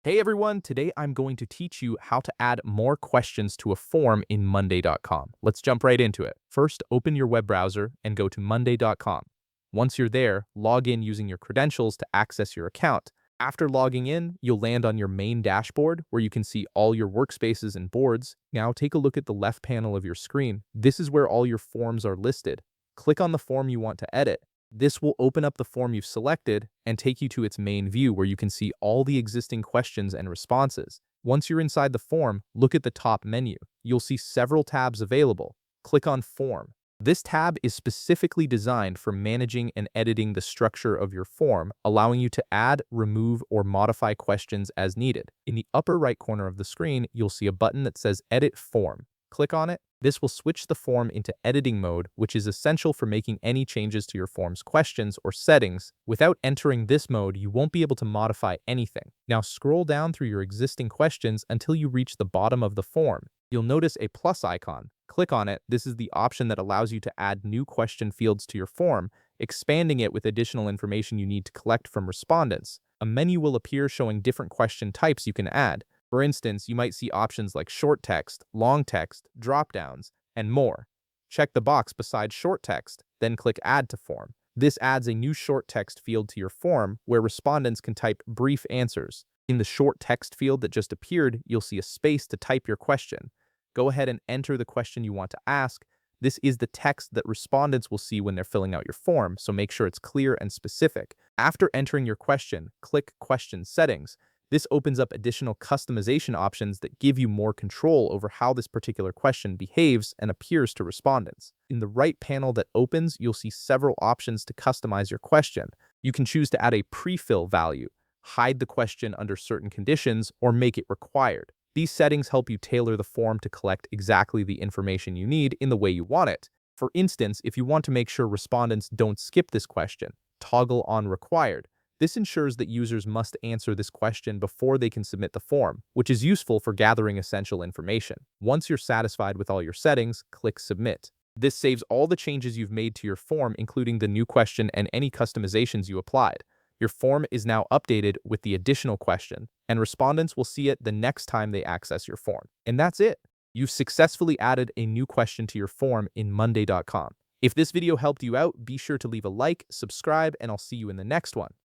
Hey everyone, today I'm going to teach you how to add more questions to a form in Monday.com. Let's jump right into it. First, open your web browser and go to Monday.com. Once you're there, log in using your credentials to access your account. After logging in, you'll land on your main dashboard where you can see all your workspaces and boards. Now take a look at the left panel of your screen. This is where all your forms are listed. Click on the form you want to edit. This will open up the form you've selected and take you to its main view where you can see all the existing questions and responses. Once you're inside the form, look at the top menu. You'll see several tabs available. Click on Form. This tab is specifically designed for managing and editing the structure of your form, allowing you to add, remove, or modify questions as needed. In the upper right corner of the screen, you'll see a button that says Edit Form. Click on it. This will switch the form into editing mode, which is essential for making any changes to your form's questions or settings. Without entering this mode, you won't be able to modify anything. Now scroll down through your existing questions until you reach the bottom of the form. You'll notice a plus icon. Click on it. This is the option that allows you to add new question fields to your form, expanding it with additional information you need to collect from respondents. A menu will appear showing different question types you can add. For instance, you might see options like short text, long text, drop-downs, and more. Check the box beside short text, then click Add to Form. This adds a new short text field to your form where respondents can type brief answers. In the short text field that just appeared, you'll see a space to type your question. Go ahead and enter the question you want to ask. This is the text that respondents will see when they're filling out your form, so make sure it's clear and specific. After entering your question, click Question Settings. This opens up additional customization options that give you more control over how this particular question behaves and appears to respondents. In the right panel that opens, you'll see several options to customize your question. You can choose to add a pre-fill value, hide the question under certain conditions, or make it required. These settings help you tailor the form to collect exactly the information you need in the way you want it. For instance, if you want to make sure respondents don't skip this question, toggle on Required. This ensures that users must answer this question before they can submit the form, which is useful for gathering essential information. Once you're satisfied with all your settings, click Submit. This saves all the changes you've made to your form, including the new question and any customizations you applied. Your form is now updated with the additional question, and respondents will see it the next time they access your form. And that's it. You've successfully added a new question to your form in Monday.com. If this video helped you out, be sure to leave a like, subscribe, and I'll see you in the next one.